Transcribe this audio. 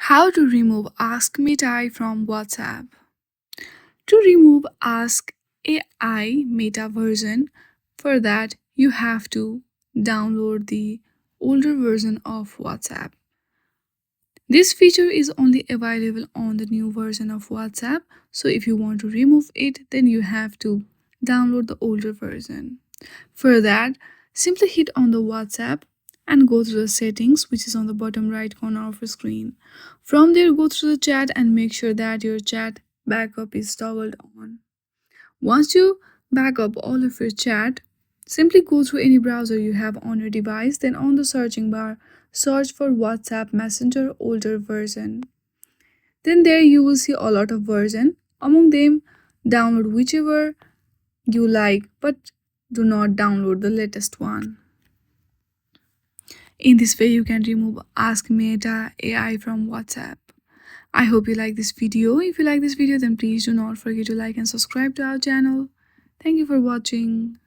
How to remove Ask Meta from WhatsApp. To remove Ask AI Meta version, for that you have to download the older version of WhatsApp. This feature is only available on the new version of WhatsApp, so if you want to remove it, then you have to download the older version. For that, simply hit on the WhatsApp and go through the settings, which is on the bottom right corner of your screen. From there, go through the chat and make sure that your chat backup is toggled on. Once you back up all of your chat, simply go through any browser you have on your device, then on the searching bar, search for WhatsApp Messenger older version. Then there you will see a lot of version. Among them, download whichever you like, but do not download the latest one. In this way, you can remove Ask Meta AI from WhatsApp. I hope you like this video. If you like this video, then please do not forget to like and subscribe to our channel. Thank you for watching.